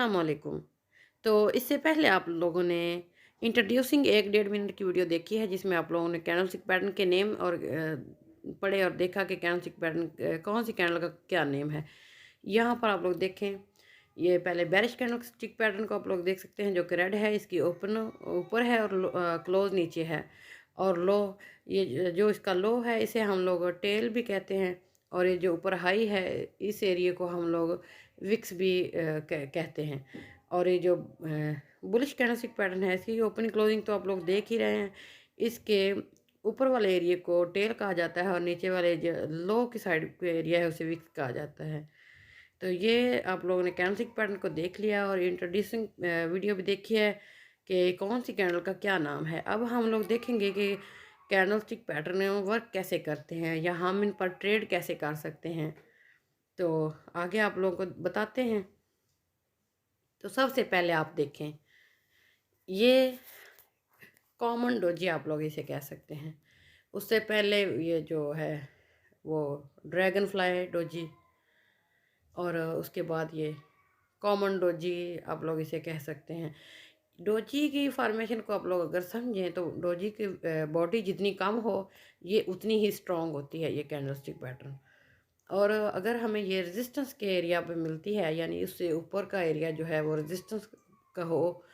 अस्सलाम वालेकुम। तो इससे पहले आप लोगों ने इंट्रोड्यूसिंग 1 डेढ़ मिनट की वीडियो देखी है जिसमें आप लोगों ने कैंडलस्टिक पैटर्न के नेम और पढ़े और देखा कि कैंडलस्टिक पैटर्न कौन सी कैंडल का क्या नेम है। यहाँ पर आप लोग देखें, ये पहले बेरिश कैंडलस्टिक पैटर्न को आप लोग देख सकते हैं जो कि रेड है, इसकी ओपन ऊपर है और क्लोज नीचे है। और लो, ये जो इसका लो है इसे हम लोग टेल भी कहते हैं। और ये जो ऊपर हाई है इस एरिया को हम लोग विक्स भी कहते हैं। और ये जो बुलिश कैंडलस्टिक पैटर्न है इसकी ओपनिंग क्लोजिंग तो आप लोग देख ही रहे हैं। इसके ऊपर वाले एरिया को टेल कहा जाता है और नीचे वाले जो लो की साइड का एरिया है उसे विक्स कहा जाता है। तो ये आप लोगों ने कैंडलस्टिक पैटर्न को देख लिया और इंट्रोड्यूसिंग वीडियो भी देखी है कि कौन सी कैंडल का क्या नाम है। अब हम लोग देखेंगे कि कैंडलस्टिक पैटर्न वर्क कैसे करते हैं या हम इन पर ट्रेड कैसे कर सकते हैं। तो आगे आप लोगों को बताते हैं। तो सबसे पहले आप देखें, ये कॉमन डोजी आप लोग इसे कह सकते हैं। उससे पहले ये जो है वो ड्रैगन फ्लाई डोजी, और उसके बाद ये कॉमन डोजी आप लोग इसे कह सकते हैं। डोजी की फॉर्मेशन को आप लोग अगर समझें तो डोजी की बॉडी जितनी कम हो ये उतनी ही स्ट्रांग होती है ये कैंडलस्टिक पैटर्न। और अगर हमें ये रेजिस्टेंस के एरिया पे मिलती है, यानी उससे ऊपर का एरिया जो है वो रेजिस्टेंस का हो,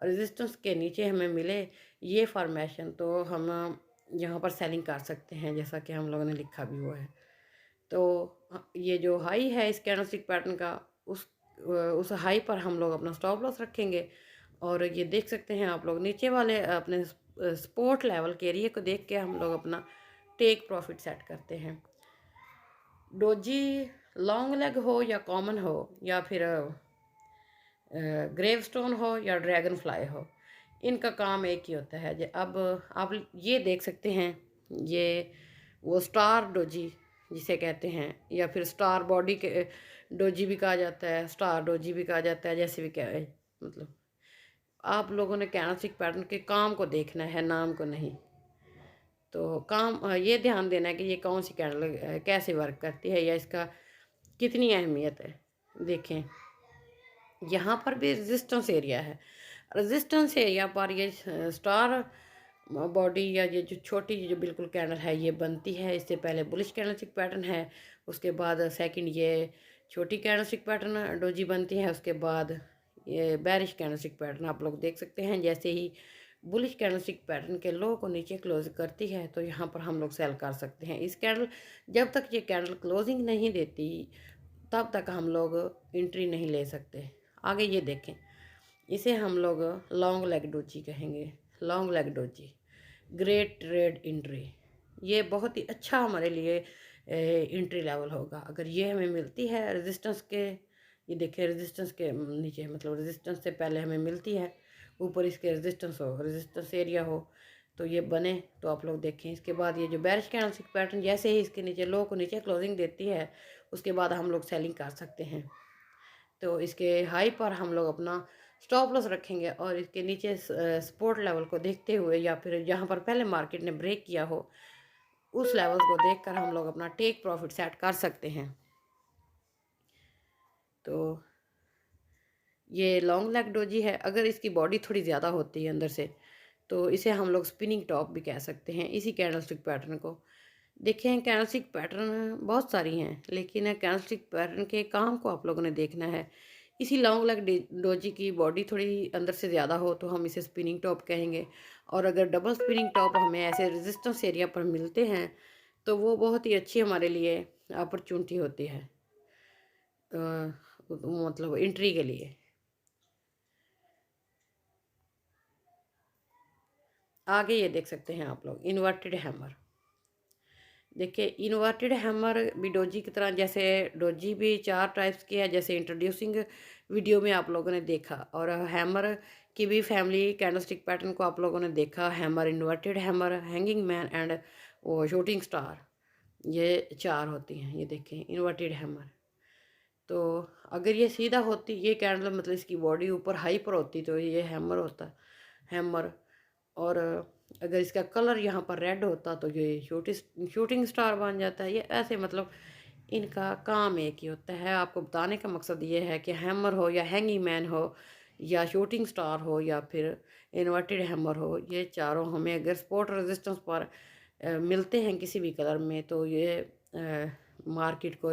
रेजिस्टेंस के नीचे हमें मिले ये फॉर्मेशन, तो हम यहाँ पर सेलिंग कर सकते हैं जैसा कि हम लोगों ने लिखा भी हुआ है। तो ये जो हाई है इस कैंडलस्टिक पैटर्न का, उस हाई पर हम लोग अपना स्टॉप लॉस रखेंगे। और ये देख सकते हैं आप लोग नीचे वाले अपने सपोर्ट लेवल के एरिया को देख के हम लोग अपना टेक प्रॉफिट सेट करते हैं। डोजी लॉन्ग लेग हो या कॉमन हो या फिर ग्रेव स्टोन हो या ड्रैगन फ्लाई हो, इनका काम एक ही होता है। अब आप ये देख सकते हैं, ये वो स्टार डोजी जिसे कहते हैं, या फिर स्टार बॉडी के डोजी भी कहा जाता है, स्टार डोजी भी कहा जाता है, जैसे भी कहे। मतलब आप लोगों ने कैंडलस्टिक पैटर्न के काम को देखना है, नाम को नहीं। तो काम ये ध्यान देना है कि ये कौन सी कैंडल कैसे वर्क करती है या इसका कितनी अहमियत है। देखें, यहाँ पर भी रेजिस्टेंस एरिया है। रेजिस्टेंस एरिया पर ये स्टार बॉडी या ये जो छोटी जो बिल्कुल कैंडल है ये बनती है। इससे पहले बुलिश कैंडलस्टिक पैटर्न है, उसके बाद सेकंड ये छोटी कैंडलस्टिक पैटर्न डोजी बनती है, उसके बाद ये बेरिश कैंडलस्टिक पैटर्न आप लोग देख सकते हैं। जैसे ही बुलिश कैंडलस्टिक पैटर्न के लो को नीचे क्लोज करती है तो यहाँ पर हम लोग सेल कर सकते हैं। इस कैंडल जब तक ये कैंडल क्लोजिंग नहीं देती तब तक हम लोग एंट्री नहीं ले सकते। आगे ये देखें, इसे हम लोग लॉन्ग लेग डोजी कहेंगे। Long leg doji great trade entry, ये बहुत ही अच्छा हमारे लिए एंट्री लेवल होगा अगर ये हमें मिलती है रेजिस्टेंस के। ये देखिए रेजिस्टेंस के नीचे, मतलब रेजिस्टेंस से पहले हमें मिलती है, ऊपर इसके रेजिस्टेंस हो, रेजिस्टेंस एरिया हो, तो ये बने तो आप लोग देखें। इसके बाद ये जो बेरिश कैंडलस्टिक पैटर्न जैसे ही इसके नीचे लो को नीचे क्लोजिंग देती है उसके बाद हम लोग सेलिंग कर सकते हैं। तो इसके हाई पर हम लोग अपना स्टॉप लॉस रखेंगे और इसके नीचे सपोर्ट लेवल को देखते हुए या फिर जहाँ पर पहले मार्केट ने ब्रेक किया हो उस लेवल्स को देखकर हम लोग अपना टेक प्रॉफिट सेट कर सकते हैं। तो ये लॉन्ग लेग डोजी है। अगर इसकी बॉडी थोड़ी ज़्यादा होती है अंदर से तो इसे हम लोग स्पिनिंग टॉप भी कह सकते हैं इसी कैंडलस्टिक पैटर्न को। देखें, कैंडलस्टिक पैटर्न बहुत सारी हैं लेकिन कैंडलस्टिक पैटर्न के काम को आप लोगों ने देखना है। इसी लॉन्ग लेग डोजी की बॉडी थोड़ी अंदर से ज़्यादा हो तो हम इसे स्पिनिंग टॉप कहेंगे। और अगर डबल स्पिनिंग टॉप हमें ऐसे रेजिस्टेंस एरिया पर मिलते हैं तो वो बहुत ही अच्छी हमारे लिए अपॉर्चुनिटी होती है, मतलब एंट्री के लिए। आगे ये देख सकते हैं आप लोग इन्वर्टेड हैमर। देखिए, इन्वर्टेड हैमर भी डोजी की तरह, जैसे डोजी भी 4 टाइप्स की है जैसे इंट्रोड्यूसिंग वीडियो में आप लोगों ने देखा, और हैमर की भी फैमिली कैंडलस्टिक पैटर्न को आप लोगों ने देखा। Hammer, inverted hammer, hanging man and वो शूटिंग स्टार, ये 4 होती हैं। ये देखें इन्वर्टेड हैमर। तो अगर ये सीधा होती ये कैंडल, मतलब इसकी बॉडी ऊपर हाई पर होती तो ये हैमर होता, हैमर। और अगर इसका कलर यहाँ पर रेड होता तो ये शूटिंग स्टार बन जाता है। ये ऐसे मतलब इनका काम एक ही होता है। आपको बताने का मकसद ये है कि हैमर हो या हैंगिंग मैन हो या शूटिंग स्टार हो या फिर इन्वर्टेड हैमर हो, ये चारों हमें अगर स्पोर्ट रेजिस्टेंस पर मिलते हैं किसी भी कलर में, तो ये मार्केट को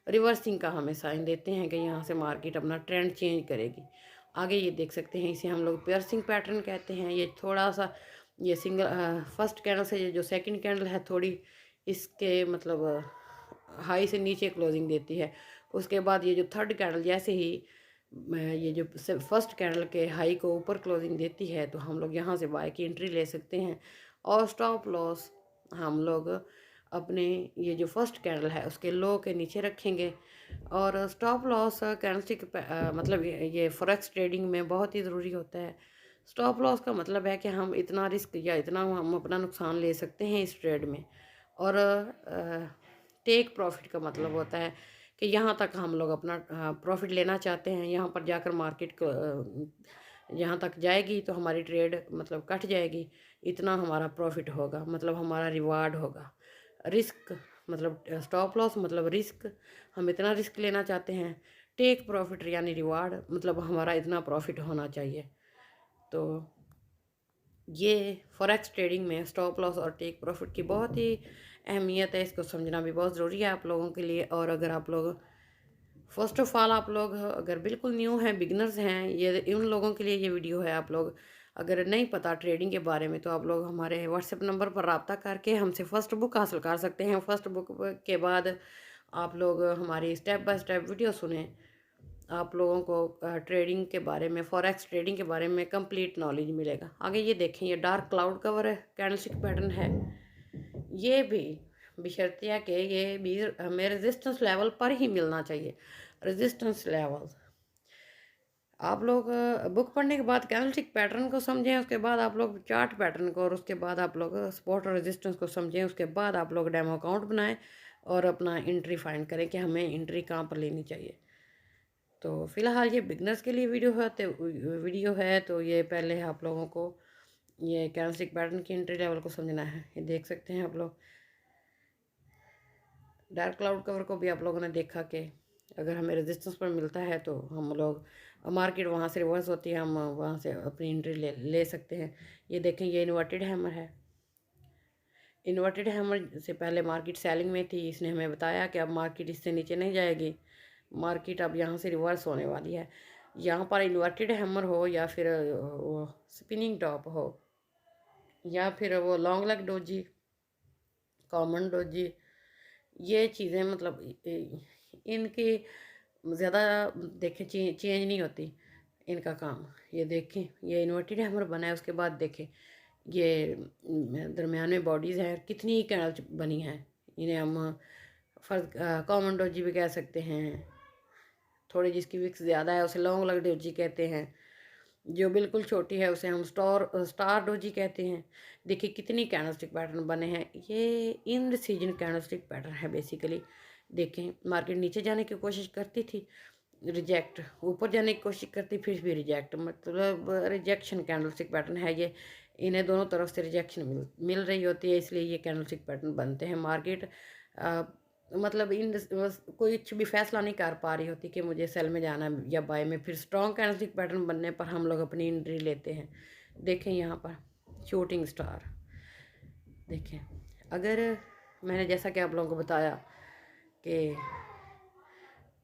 रिवर्सिंग का हमें साइन देते हैं कि यहाँ से मार्केट अपना ट्रेंड चेंज करेगी। आगे ये देख सकते हैं, इसे हम लोग पियर्सिंग पैटर्न कहते हैं। ये थोड़ा सा ये सिंगल फर्स्ट कैंडल से ये जो सेकंड कैंडल है थोड़ी इसके मतलब हाई से नीचे क्लोजिंग देती है। उसके बाद ये जो थर्ड कैंडल जैसे ही ये जो फर्स्ट कैंडल के हाई को ऊपर क्लोजिंग देती है, तो हम लोग यहाँ से बाय की एंट्री ले सकते हैं। और स्टॉप लॉस हम लोग अपने ये जो फर्स्ट कैंडल है उसके लो के नीचे रखेंगे। और स्टॉप लॉस कैंडलस्टिक मतलब ये फॉरेक्स ट्रेडिंग में बहुत ही ज़रूरी होता है। स्टॉप लॉस का मतलब है कि हम इतना रिस्क या इतना हम अपना नुकसान ले सकते हैं इस ट्रेड में। और टेक प्रॉफिट का मतलब होता है कि यहाँ तक हम लोग अपना प्रॉफिट लेना चाहते हैं, यहाँ पर जाकर मार्केट को यहाँ तक जाएगी तो हमारी ट्रेड मतलब कट जाएगी, इतना हमारा प्रॉफिट होगा, मतलब हमारा रिवार्ड होगा। रिस्क मतलब स्टॉप लॉस मतलब रिस्क, हम इतना रिस्क लेना चाहते हैं। टेक प्रॉफिट यानी रिवार्ड मतलब हमारा इतना प्रॉफिट होना चाहिए। तो ये फॉरेक्स ट्रेडिंग में स्टॉप लॉस और टेक प्रॉफिट की बहुत ही अहमियत है, इसको समझना भी बहुत ज़रूरी है आप लोगों के लिए। और अगर आप लोग फर्स्ट ऑफ ऑल आप लोग अगर बिल्कुल न्यू हैं, बिगनर्स हैं, ये उन लोगों के लिए ये वीडियो है। आप लोग अगर नहीं पता ट्रेडिंग के बारे में तो आप लोग हमारे व्हाट्सएप नंबर पर रब्ता करके हमसे फ़र्स्ट बुक हासिल कर सकते हैं। फर्स्ट बुक के बाद आप लोग हमारी स्टेप बाय स्टेप वीडियो सुने, आप लोगों को ट्रेडिंग के बारे में, फॉरेक्स ट्रेडिंग के बारे में कंप्लीट नॉलेज मिलेगा। आगे ये देखें, ये डार्क क्लाउड कवर है, कैंडलस्टिक पैटर्न है। ये भी बशर्तिया कि ये भी हमें रेजिस्टेंस लेवल पर ही मिलना चाहिए। रेजिस्टेंस लेवल आप लोग बुक पढ़ने के बाद कैंडलस्टिक पैटर्न को समझें, उसके बाद आप लोग चार्ट पैटर्न को, और उसके बाद आप लोग सपोर्ट और रेजिस्टेंस को समझें। उसके बाद आप लोग डेमो अकाउंट बनाएं और अपना एंट्री फाइंड करें कि हमें एंट्री कहाँ पर लेनी चाहिए। तो फ़िलहाल ये बिगनर्स के लिए वीडियो है, तो ये पहले आप लोगों को ये कैंडलस्टिक पैटर्न की एंट्री लेवल को समझना है। ये देख सकते हैं आप लोग, डार्क क्लाउड कवर को भी आप लोगों ने देखा कि अगर हमें रेजिस्टेंस पर मिलता है तो हम लोग मार्केट वहाँ से रिवर्स होती है, हम वहाँ से अपनी एंट्री ले सकते हैं। ये देखें, ये इन्वर्टेड हैमर है। इन्वर्टेड हैमर से पहले मार्केट सेलिंग में थी, इसने हमें बताया कि अब मार्केट इससे नीचे नहीं जाएगी, मार्केट अब यहाँ से रिवर्स होने वाली है। यहाँ पर इन्वर्टेड हैमर हो या फिर वो स्पिनिंग टॉप हो या फिर वो long leg doji, common doji, ये चीज़ें मतलब इनकी ज़्यादा देखें चेंज नहीं होती इनका काम। ये देखें, ये इन्वर्टेड हैमर बना है, उसके बाद देखें ये दरमियान में बॉडीज़ हैं, कितनी कैंडल बनी हैं। इन्हें हम फर्ज कॉमन डोजी भी कह सकते हैं, थोड़ी जिसकी विक्स ज़्यादा है उसे लॉन्ग लेग डोजी कहते हैं, जो बिल्कुल छोटी है उसे हम स्टार डोजी कहते हैं। देखिए कितनी कैंडलस्टिक पैटर्न बने हैं, ये इन सीजन कैंडलस्टिक पैटर्न है बेसिकली। देखें, मार्केट नीचे जाने की कोशिश करती थी, रिजेक्ट, ऊपर जाने की कोशिश करती फिर भी रिजेक्ट, मतलब रिजेक्शन कैंडलस्टिक पैटर्न है ये। इन्हें दोनों तरफ से रिजेक्शन मिल रही होती है, इसलिए ये कैंडलस्टिक पैटर्न बनते हैं। मार्केट मतलब इन कुछ भी फैसला नहीं कर पा रही होती कि मुझे सेल में जाना है या बाय में, फिर स्ट्रॉन्ग कैंडलस्टिक पैटर्न बनने पर हम लोग अपनी एंट्री लेते हैं। देखें यहाँ पर शूटिंग स्टार, देखें अगर मैंने जैसा कि आप लोगों को बताया कि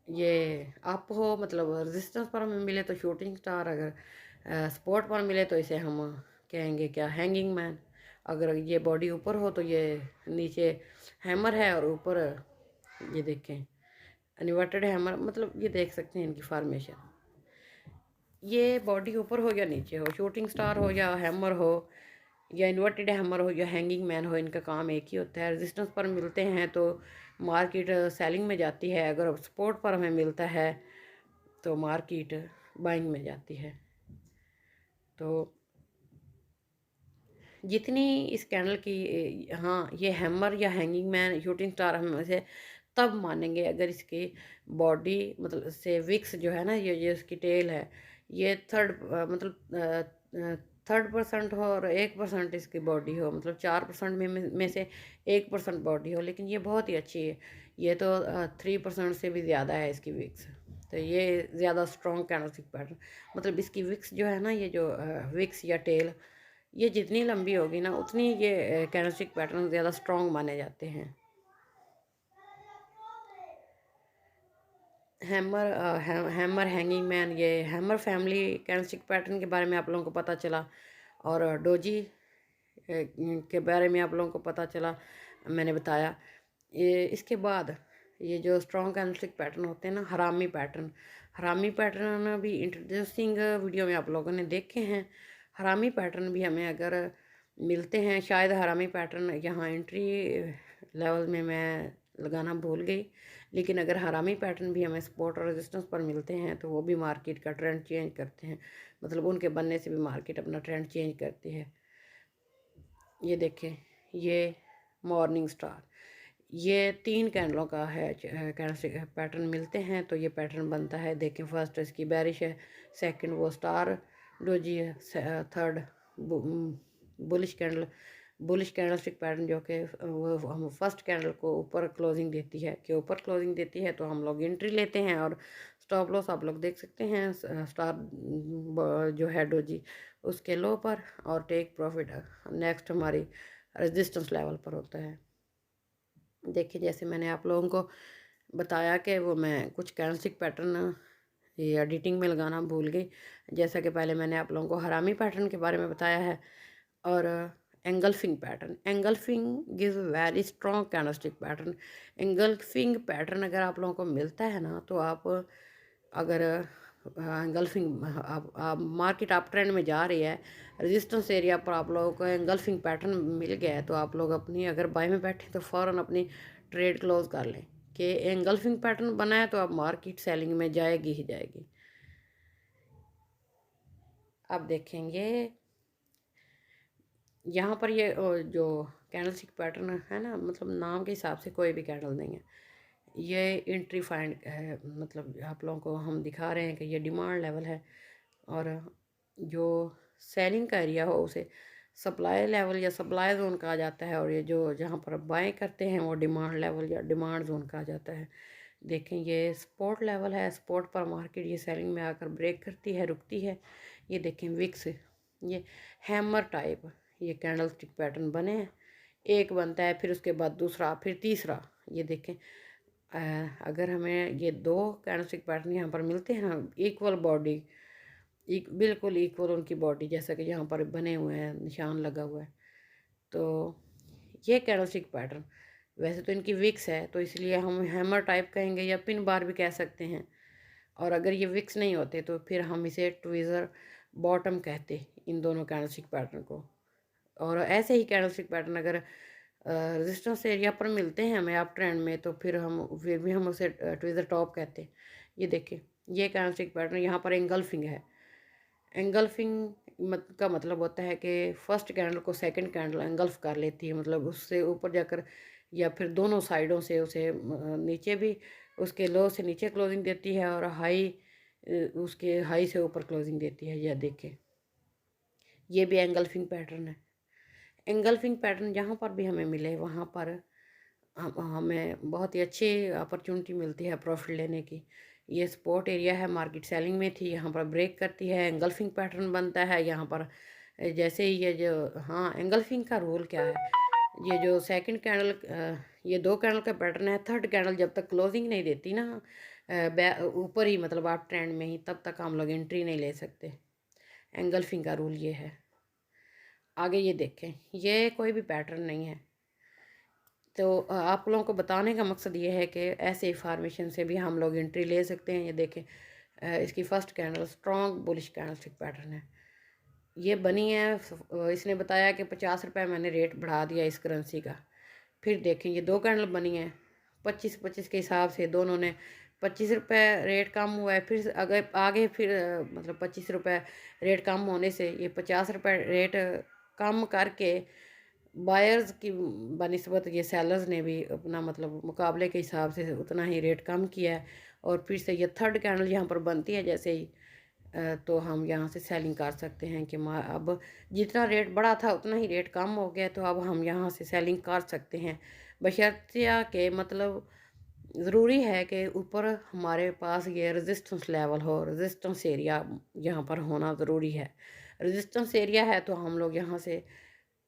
ये अप हो मतलब रेजिस्टेंस पर हमें मिले तो शूटिंग स्टार, अगर सपोर्ट पर मिले तो इसे हम कहेंगे क्या, हैंगिंग मैन। अगर ये बॉडी ऊपर हो तो ये नीचे हैमर है और ऊपर ये देखें इन्वर्टेड हैमर, मतलब ये देख सकते हैं इनकी फॉर्मेशन। ये बॉडी ऊपर हो या नीचे हो, शूटिंग स्टार हो या हैमर हो या इन्वर्टेड हैमर हो या हैंगिंग मैन हो, इनका काम एक ही होता है। रेजिस्टेंस पर मिलते हैं तो मार्केट सेलिंग में जाती है, अगर सपोर्ट पर हमें मिलता है तो मार्केट बाइंग में जाती है। तो जितनी इस कैंडल की हाँ ये हैमर या हैंगिंग मैन शूटिंग स्टार हम इसे तब मानेंगे अगर इसकी बॉडी मतलब से विक्स जो है ना, ये उसकी टेल है, ये थर्ड मतलब 3% हो और 1% इसकी बॉडी हो, मतलब 4% में से 1% बॉडी हो, लेकिन ये बहुत ही अच्छी है। ये तो 3% से भी ज़्यादा है इसकी विक्स। तो ये ज़्यादा स्ट्रॉन्ग कैंडलस्टिक पैटर्न, मतलब इसकी विक्स जो है ना, ये जो विक्स या टेल, ये जितनी लंबी होगी ना उतनी ये कैंडलस्टिक पैटर्न ज़्यादा स्ट्रॉन्ग माने जाते हैं। हैमर हैंगिंग मैन, ये हैमर फैमिली कैंडलस्टिक पैटर्न के बारे में आप लोगों को पता चला, और डोजी के बारे में आप लोगों को पता चला, मैंने बताया। ये इसके बाद ये जो स्ट्रॉन्ग कैंडलस्टिक पैटर्न होते हैं ना, हरामी पैटर्न भी इंट्रोड्यूसिंग वीडियो में आप लोगों ने देखे हैं। हरामी पैटर्न भी हमें अगर मिलते हैं, शायद हरामी पैटर्न यहाँ एंट्री लेवल में मैं लगाना भूल गई, लेकिन अगर हरामी पैटर्न भी हमें सपोर्ट और रेजिस्टेंस पर मिलते हैं तो वो भी मार्केट का ट्रेंड चेंज करते हैं, मतलब उनके बनने से भी मार्केट अपना ट्रेंड चेंज करती है। ये देखें, ये मॉर्निंग स्टार, ये 3 कैंडलों का है कैंडल पैटर्न मिलते हैं तो ये पैटर्न बनता है। देखें, फर्स्ट इसकी बेरिश है, सेकंड वो स्टार डोजी है, थर्ड बुलिश कैंडलस्टिक पैटर्न जो कि वो हम फर्स्ट कैंडल को ऊपर क्लोजिंग देती है, कि ऊपर क्लोजिंग देती है तो हम लोग एंट्री लेते हैं, और स्टॉप लॉस आप लोग देख सकते हैं स्टार जो है डोजी उसके लो पर, और टेक प्रॉफिट नेक्स्ट हमारी रेजिस्टेंस लेवल पर होता है। देखिए, जैसे मैंने आप लोगों को बताया कि वो मैं कुछ कैंडलस्टिक पैटर्न ये एडिटिंग में लगाना भूल गई। जैसा कि पहले मैंने आप लोगों को हरामी पैटर्न के बारे में बताया है, और engulfing gives very strong candlestick pattern. Engulfing pattern अगर आप लोगों को मिलता है ना, तो आप अगर एंगल्फिंग आप मार्केट आप ट्रेंड में जा रही है, रेजिस्टेंस एरिया पर आप लोगों को एंगल्फिंग पैटर्न मिल गया है, तो आप लोग अपनी अगर बाय में बैठे तो फ़ौरन अपनी ट्रेड क्लोज कर लें कि एंगल्फिंग पैटर्न बना है तो आप मार्केट सेलिंग में जाएगी ही जाएगी। अब देखेंगे यहाँ पर ये जो कैंडलस्टिक पैटर्न है ना, मतलब नाम के हिसाब से कोई भी कैंडल नहीं है, ये एंट्री फाइंड है, मतलब आप लोगों को हम दिखा रहे हैं कि ये डिमांड लेवल है, और जो सेलिंग का एरिया हो उसे सप्लाई लेवल या सप्लाई जोन कहा जाता है, और ये जो जहाँ पर बाय करते हैं वो डिमांड लेवल या डिमांड जोन कहा जाता है। देखें, ये सपोर्ट लेवल है, सपोर्ट पर मार्केट ये सेलिंग में आकर ब्रेक करती है, रुकती है। ये देखें विक्स, ये हैमर टाइप ये कैंडलस्टिक पैटर्न बने हैं, एक बनता है फिर उसके बाद दूसरा फिर तीसरा। ये देखें, अगर हमें ये 2 कैंडलस्टिक पैटर्न यहाँ पर मिलते हैं ना, इक्वल बॉडी, बिल्कुल इक्वल उनकी बॉडी, जैसा कि यहाँ पर बने हुए हैं, निशान लगा हुआ है, तो ये कैंडलस्टिक पैटर्न, वैसे तो इनकी विक्स है तो इसलिए हम हैमर टाइप कहेंगे या पिन बार भी कह सकते हैं, और अगर ये विक्स नहीं होते तो फिर हम इसे ट्विज़र बॉटम कहते इन दोनों कैंडलस्टिक पैटर्न को। और ऐसे ही कैंडलस्टिक पैटर्न अगर रेजिस्टेंस एरिया पर मिलते हैं हमें आप ट्रेंड में, तो फिर भी हम उसे ट्विज़र टॉप कहते हैं। ये देखिए, ये कैंडलस्टिक पैटर्न यहाँ पर एंगल्फिंग है। एंगल्फिंग का मतलब होता है कि फर्स्ट कैंडल को सेकंड कैंडल एंगल्फ कर लेती है, मतलब उससे ऊपर जाकर या फिर दोनों साइडों से उसे नीचे भी उसके लो से नीचे क्लोजिंग देती है, और उसके हाई से ऊपर क्लोजिंग देती है। यह देखें, ये भी एंगल्फिंग पैटर्न है। एंगल्फिंग पैटर्न जहाँ पर भी हमें मिले वहाँ पर हमें बहुत ही अच्छी अपॉर्चुनिटी मिलती है प्रॉफिट लेने की। ये सपोर्ट एरिया है, मार्केट सेलिंग में थी, यहाँ पर ब्रेक करती है, एंगल्फिंग पैटर्न बनता है यहाँ पर। जैसे ही ये जो हाँ, एंगल्फिंग का रूल क्या है, ये जो सेकंड कैंडल, ये 2 कैंडल का पैटर्न है, थर्ड कैंडल जब तक क्लोजिंग नहीं देती ना ऊपर ही, मतलब आप ट्रेंड में ही, तब तक हम लोग एंट्री नहीं ले सकते। एंगल्फिंग का रूल ये है। आगे ये देखें, ये कोई भी पैटर्न नहीं है, तो आप लोगों को बताने का मकसद ये है कि ऐसे फॉर्मेशन से भी हम लोग एंट्री ले सकते हैं। ये देखें, इसकी first candle strong bullish candlestick pattern है, ये बनी है। इसने बताया कि 50 रुपये मैंने रेट बढ़ा दिया इस करेंसी का। फिर देखें, ये 2 कैंडल बनी है 25-25 के हिसाब से, दोनों ने 25 रुपये रेट कम हुआ है, फिर अगर आगे फिर मतलब 25 रुपये रेट कम होने से ये 50 रुपये रेट कम करके बायर्स की बनिस्बत ये सेलर्स ने भी अपना मतलब मुकाबले के हिसाब से उतना ही रेट कम किया है। और फिर से ये थर्ड कैंडल यहाँ पर बनती है, जैसे ही तो हम यहाँ से सेलिंग कर सकते हैं कि अब जितना रेट बढ़ा था उतना ही रेट कम हो गया, तो अब हम यहाँ से सेलिंग कर सकते हैं, बशर्ते कि मतलब ज़रूरी है कि ऊपर हमारे पास ये रेजिस्टेंस लेवल हो, रेजिस्टेंस एरिया यहाँ पर होना ज़रूरी है। रेजिस्टेंस एरिया है तो हम लोग यहाँ से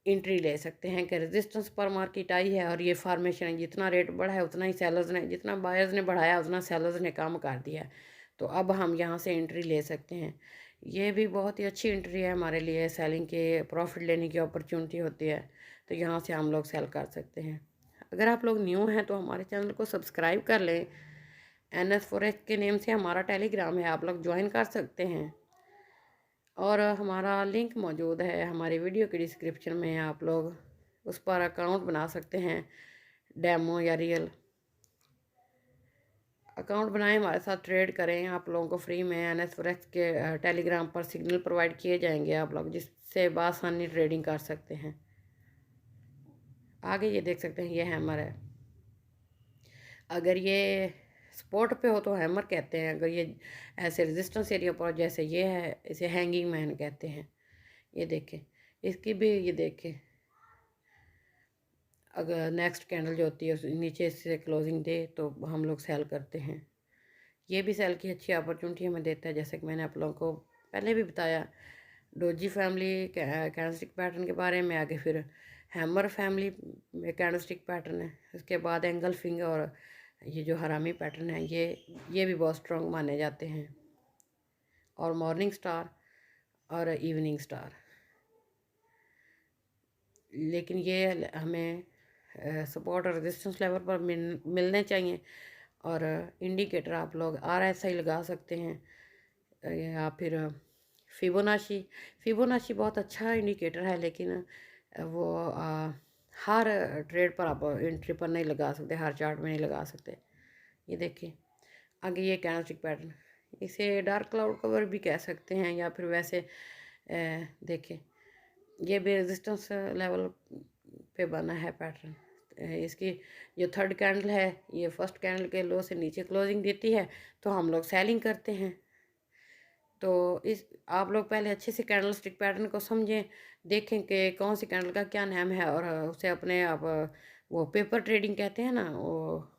एंट्री ले सकते हैं कि रेजिस्टेंस पर मार्केट आई है और ये फार्मेशन है, जितना रेट बढ़ा है उतना ही सेलर्स ने, जितना बायर्स ने बढ़ाया उतना सेलर्स ने कम कर दिया, तो अब हम यहाँ से एंट्री ले सकते हैं। ये भी बहुत ही अच्छी एंट्री है हमारे लिए, सेलिंग के प्रॉफिट लेने की अपॉर्चुनिटी होती है, तो यहाँ से हम लोग सेल कर सकते हैं। अगर आप लोग न्यू हैं तो हमारे चैनल को सब्सक्राइब कर लें। NS फॉरेक्स के नेम से हमारा टेलीग्राम है, आप लोग ज्वाइन कर सकते हैं, और हमारा लिंक मौजूद है हमारी वीडियो के डिस्क्रिप्शन में, आप लोग उस पर अकाउंट बना सकते हैं, डेमो या रियल अकाउंट बनाएं, हमारे साथ ट्रेड करें। आप लोगों को फ्री में NS फॉरेक्स के टेलीग्राम पर सिग्नल प्रोवाइड किए जाएंगे, आप लोग जिससे बासानी ट्रेडिंग कर सकते हैं। आगे ये देख सकते हैं, ये हैमर है। अगर ये स्पॉट पे हो तो हैमर कहते हैं, अगर ये ऐसे रेजिस्टेंस एरिया पर जैसे ये है, इसे हैंगिंग मैन कहते हैं। ये देखें, इसकी भी ये देखें, अगर नेक्स्ट कैंडल जो होती है नीचे से क्लोजिंग दे तो हम लोग सेल करते हैं। ये भी सेल की अच्छी अपॉर्चुनिटी हमें देता है, जैसे कि मैंने आप लोगों को पहले भी बताया डोजी फैमिली कैंडलस्टिक पैटर्न के बारे में, आगे फिर हैमर फैमिली में कैंडलस्टिक पैटर्न है, उसके बाद एंगल फिंगर और ये जो हरामी पैटर्न है ये भी बहुत स्ट्रॉन्ग माने जाते हैं, और मॉर्निंग स्टार और इवनिंग स्टार। लेकिन ये हमें सपोर्ट और रेजिस्टेंस लेवल पर मिलने चाहिए, और इंडिकेटर आप लोग RSI लगा सकते हैं, या फिर फिबोनाची बहुत अच्छा इंडिकेटर है, लेकिन वो हर ट्रेड पर आप एंट्री पर नहीं लगा सकते, हर चार्ट में नहीं लगा सकते। ये देखिए, आगे ये कैंडलस्टिक पैटर्न, इसे डार्क क्लाउड कवर भी कह सकते हैं, या फिर वैसे देखिए ये भी रेजिस्टेंस लेवल पे बना है पैटर्न। इसकी जो थर्ड कैंडल है ये फर्स्ट कैंडल के लो से नीचे क्लोजिंग देती है, तो हम लोग सेलिंग करते हैं। तो इस आप लोग पहले अच्छे से कैंडल स्टिक पैटर्न को समझें, देखें कि कौन सी कैंडल का क्या नाम है, और उसे अपने आप वो पेपर ट्रेडिंग कहते हैं ना, वो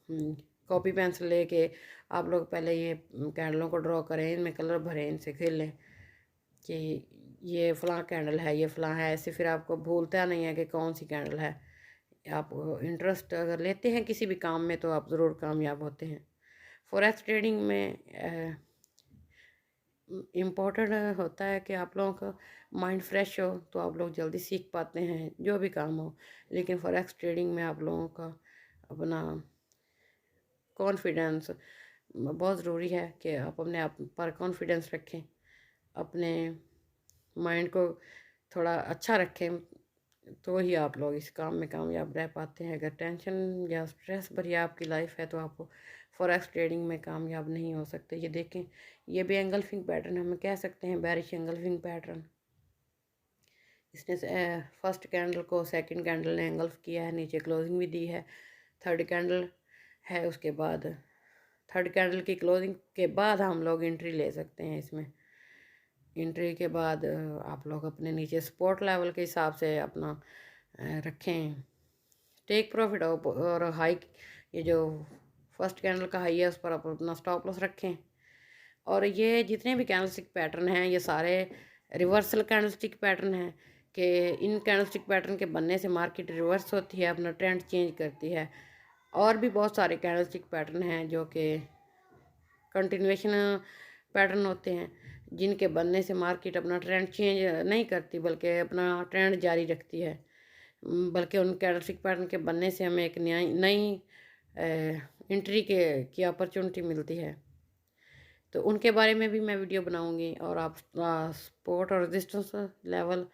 कॉपी पेंसिल लेके आप लोग पहले ये कैंडलों को ड्रॉ करें, इनमें कलर भरें, इनसे खेल लें कि ये फ़लाँ कैंडल है, ये फ़लाँ है, ऐसे फिर आपको भूलता नहीं है कि कौन सी कैंडल है। आप इंटरेस्ट अगर लेते हैं किसी भी काम में तो आप ज़रूर कामयाब होते हैं। फॉरेक्स ट्रेडिंग में इम्पोर्टेंट होता है कि आप लोगों का माइंड फ्रेश हो, तो आप लोग जल्दी सीख पाते हैं जो भी काम हो। लेकिन फॉरेक्स ट्रेडिंग में आप लोगों का अपना कॉन्फिडेंस बहुत ज़रूरी है कि आप अपने आप पर कॉन्फिडेंस रखें, अपने माइंड को थोड़ा अच्छा रखें, तो ही आप लोग इस काम में कामयाब रह पाते हैं। अगर टेंशन या स्ट्रेस भरी आपकी लाइफ है तो आप फॉरेक्स ट्रेडिंग में कामयाब नहीं हो सकते। ये देखें, ये भी एंगल्फिंग पैटर्न हम कह सकते हैं, बेरिश एंगल्फिंग पैटर्न। इसने फर्स्ट कैंडल को सेकंड कैंडल ने एंगल्फ किया है, नीचे क्लोजिंग भी दी है। थर्ड कैंडल है, उसके बाद थर्ड कैंडल की क्लोजिंग के बाद हम लोग एंट्री ले सकते हैं इसमें। एंट्री के बाद आप लोग अपने नीचे सपोर्ट लेवल के हिसाब से अपना रखें टेक प्रॉफिट, और हाई ये जो फर्स्ट कैंडल का हाई है उस पर आप अपना स्टॉप लॉस रखें। और ये जितने भी कैंडलस्टिक पैटर्न हैं ये सारे रिवर्सल कैंडलस्टिक पैटर्न हैं, कि इन कैंडलस्टिक पैटर्न के बनने से मार्केट रिवर्स होती है, अपना ट्रेंड चेंज करती है। और भी बहुत सारे कैंडलस्टिक पैटर्न हैं जो कि कंटिन्यूएशन पैटर्न होते हैं, जिनके बनने से मार्केट अपना ट्रेंड चेंज नहीं करती बल्कि अपना ट्रेंड जारी रखती है। बल्कि उन कैंडलस्टिक पैटर्न के बनने से हमें एक नई एंट्री की अपॉर्चुनिटी मिलती है, तो उनके बारे में भी मैं वीडियो बनाऊंगी। और आप सपोर्ट और रेजिस्टेंस लेवल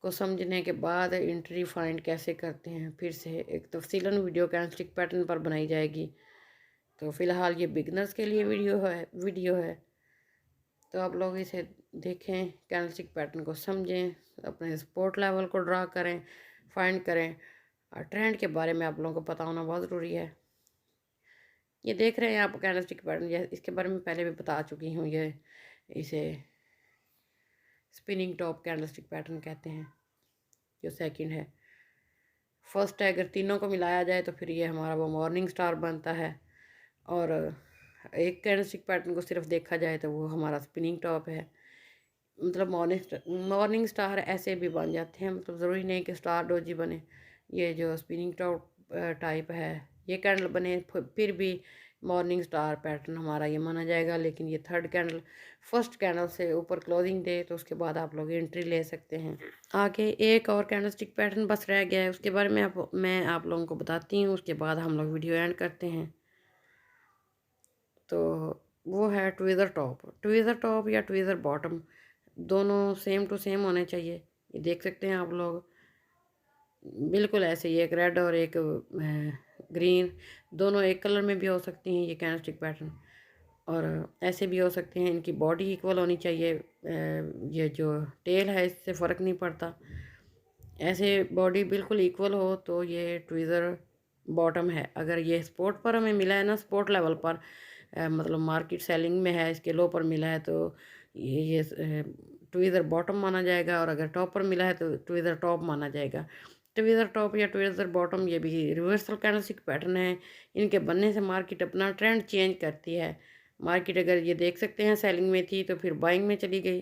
को समझने के बाद एंट्री फाइंड कैसे करते हैं, फिर से एक तफसीलन वीडियो कैंडलस्टिक पैटर्न पर बनाई जाएगी। तो फ़िलहाल ये बिगनर्स के लिए वीडियो है, तो आप लोग इसे देखें, कैंडलस्टिक पैटर्न को समझें, अपने सपोर्ट लेवल को ड्रा करें, फाइंड करें, और ट्रेंड के बारे में आप लोगों को पता होना बहुत ज़रूरी है। ये देख रहे हैं आप कैंडलस्टिक पैटर्न, इसके बारे में पहले भी बता चुकी हूँ। ये इसे स्पिनिंग टॉप कैंडलस्टिक पैटर्न कहते हैं, जो सेकंड है। फर्स्ट है, अगर तीनों को मिलाया जाए तो फिर ये हमारा वो मॉर्निंग स्टार बनता है, और एक कैंडलस्टिक पैटर्न को सिर्फ देखा जाए तो वो हमारा स्पिनिंग टॉप है। मतलब मॉर्निंग स्टार ऐसे भी बन जाते हैं, मतलब ज़रूरी नहीं कि स्टार डोजी बने। ये जो स्पिनिंग टॉप टाइप है, ये कैंडल बने फिर भी मॉर्निंग स्टार पैटर्न हमारा ये माना जाएगा। लेकिन ये थर्ड कैंडल फर्स्ट कैंडल से ऊपर क्लोजिंग दे तो उसके बाद आप लोग एंट्री ले सकते हैं। आगे एक और कैंडलस्टिक पैटर्न बस रह गया है, उसके बारे में मैं आप लोगों को बताती हूँ, उसके बाद हम लोग वीडियो एंड करते हैं। तो वो है ट्विज़र टॉप। ट्विज़र टॉप या ट्विज़र बॉटम दोनों सेम टू सेम होने चाहिए। ये देख सकते हैं आप लोग, बिल्कुल ऐसे ही, एक रेड और एक ग्रीन, दोनों एक कलर में भी हो सकती हैं ये कैंडलस्टिक पैटर्न, और ऐसे भी हो सकते हैं। इनकी बॉडी इक्वल होनी चाहिए, ये जो टेल है इससे फ़र्क नहीं पड़ता। ऐसे बॉडी बिल्कुल इक्वल हो तो ये ट्विज़र बॉटम है। अगर ये स्पोर्ट पर हमें मिला है ना, स्पोर्ट लेवल पर, मतलब मार्केट सेलिंग में है, इसके लो पर मिला है, तो ये ट्विज़र बॉटम माना जाएगा। और अगर टॉप पर मिला है तो ट्विज़र टॉप माना जाएगा। ट्विज़र टॉप या ट्विज़र बॉटम ये भी रिवर्सल कैंडलस्टिक पैटर्न है। इनके बनने से मार्केट अपना ट्रेंड चेंज करती है। मार्केट अगर ये देख सकते हैं सेलिंग में थी तो फिर बाइंग में चली गई,